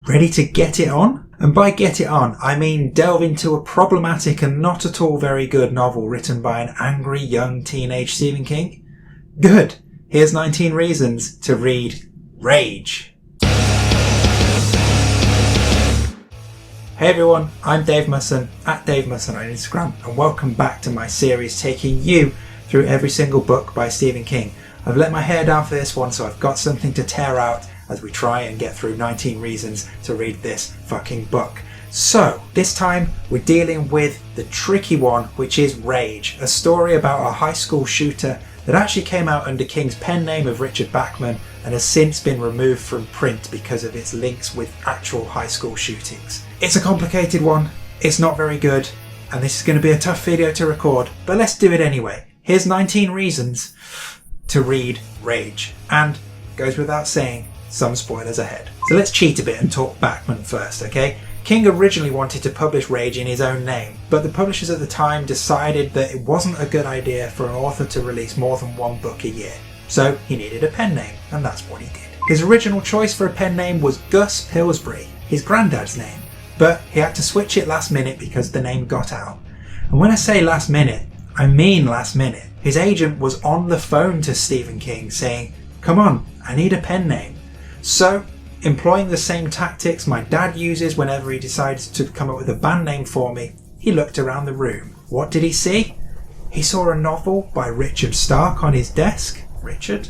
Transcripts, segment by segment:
Ready to get it on? And by get it on, I mean delve into a problematic and not at all very good novel written by an angry young teenage Stephen King? Good! Here's 19 reasons to read Rage. Hey everyone, I'm Dave Musson, at Dave Musson on Instagram, and welcome back to my series taking you through every single book by Stephen King. I've let my hair down for this one, so I've got something to tear out as we try and get through 19 reasons to read this fucking book. So, this time we're dealing with the tricky one, which is Rage, a story about a high school shooter that actually came out under King's pen name of Richard Bachman and has since been removed from print because of its links with actual high school shootings. It's a complicated one, it's not very good, and this is going to be a tough video to record, but let's do it anyway. Here's 19 reasons to read Rage, and goes without saying, some spoilers ahead. So let's cheat a bit and talk Bachman first, okay? King originally wanted to publish Rage in his own name, but the publishers at the time decided that it wasn't a good idea for an author to release more than one book a year. So he needed a pen name, and that's what he did. His original choice for a pen name was Gus Pillsbury, his granddad's name, but he had to switch it last minute because the name got out. And when I say last minute, I mean last minute. His agent was on the phone to Stephen King saying, "Come on, I need a pen name." So, employing the same tactics my dad uses whenever he decides to come up with a band name for me, he looked around the room. What did he see? He saw a novel by Richard Stark on his desk, Richard,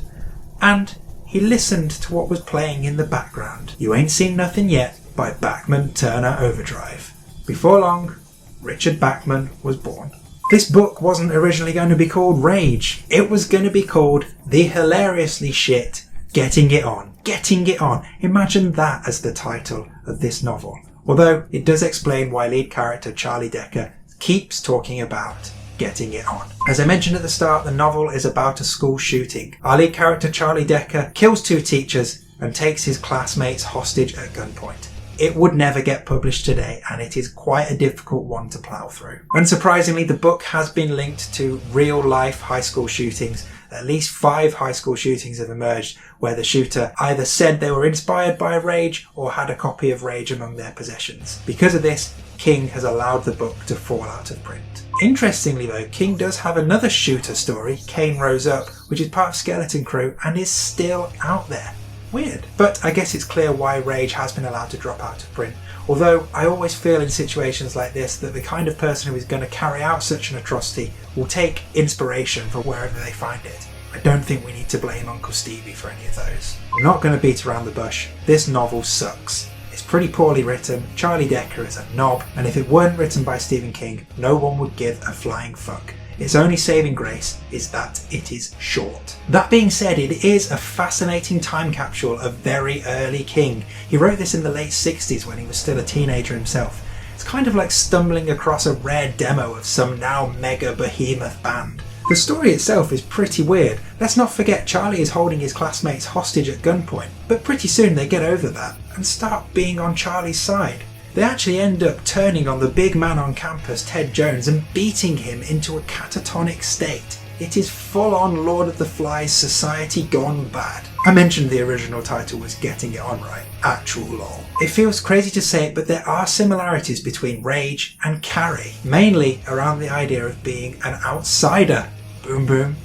and he listened to what was playing in the background. You Ain't Seen Nothing Yet by Bachman Turner Overdrive. Before long, Richard Bachman was born. This book wasn't originally going to be called Rage. It was going to be called The Hilariously Shit Getting It On. Getting It On. Imagine that as the title of this novel. Although it does explain why lead character Charlie Decker keeps talking about getting it on. As I mentioned at the start, the novel is about a school shooting. Our lead character Charlie Decker kills two teachers and takes his classmates hostage at gunpoint. It would never get published today, and it is quite a difficult one to plough through. Unsurprisingly, the book has been linked to real-life high school shootings. At least 5 high school shootings have emerged where the shooter either said they were inspired by Rage or had a copy of Rage among their possessions. Because of this, King has allowed the book to fall out of print. Interestingly though, King does have another shooter story, Cain Rose Up, which is part of Skeleton Crew and is still out there. Weird. But I guess it's clear why Rage has been allowed to drop out of print. Although I always feel in situations like this that the kind of person who is going to carry out such an atrocity will take inspiration from wherever they find it. I don't think we need to blame Uncle Stevie for any of those. I'm not going to beat around the bush. This novel sucks. It's pretty poorly written, Charlie Decker is a knob, and if it weren't written by Stephen King, no one would give a flying fuck. Its only saving grace is that it is short. That being said, it is a fascinating time capsule of very early King. He wrote this in the late 60s when he was still a teenager himself. It's kind of like stumbling across a rare demo of some now mega behemoth band. The story itself is pretty weird. Let's not forget Charlie is holding his classmates hostage at gunpoint, but pretty soon they get over that and start being on Charlie's side. They actually end up turning on the big man on campus, Ted Jones, and beating him into a catatonic state. It is full-on Lord of the Flies society gone bad. I mentioned the original title was Getting It On Right. Actual lol. It feels crazy to say it, but there are similarities between Rage and Carrie, mainly around the idea of being an outsider. Boom boom.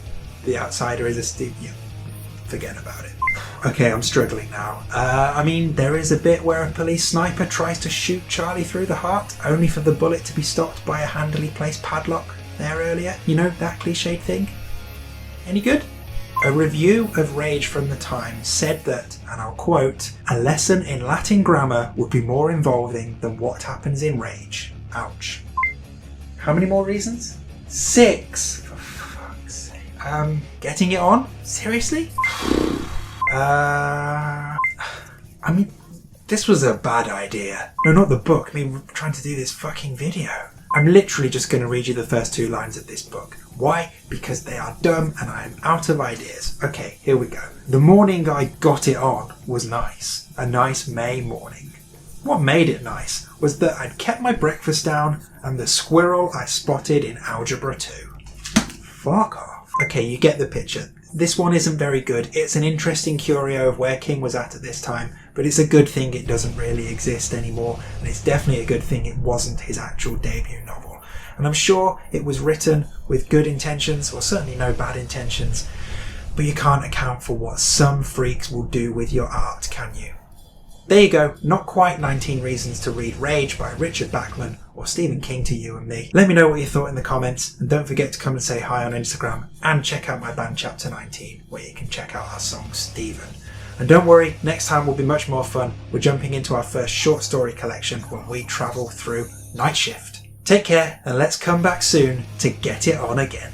The outsider is a Steve. Yeah, forget about it. Okay, I'm struggling now. There is a bit where a police sniper tries to shoot Charlie through the heart, only for the bullet to be stopped by a handily placed padlock there earlier. You know, that cliched thing? Any good? A review of Rage from the Times said that, and I'll quote, "A lesson in Latin grammar would be more involving than what happens in Rage." Ouch. How many more reasons? 6! For fuck's sake. Getting it on? Seriously? This was a bad idea. No, not the book. We're trying to do this fucking video. I'm literally just going to read you the first 2 lines of this book. Why? Because they are dumb and I am out of ideas. Okay, here we go. The morning I got it on was nice. A nice May morning. What made it nice was that I'd kept my breakfast down and the squirrel I spotted in Algebra 2. Fuck off. Okay, you get the picture. This one isn't very good. It's an interesting curio of where King was at this time, but it's a good thing it doesn't really exist anymore, and it's definitely a good thing it wasn't his actual debut novel. And I'm sure it was written with good intentions, or certainly no bad intentions, but you can't account for what some freaks will do with your art, can you? There you go, not quite 19 Reasons to Read Rage by Richard Bachman or Stephen King to you and me. Let me know what you thought in the comments, and don't forget to come and say hi on Instagram, and check out my band Chapter 19, where you can check out our song Stephen. And don't worry, next time will be much more fun. We're jumping into our first short story collection when we travel through Night Shift. Take care, and let's come back soon to get it on again.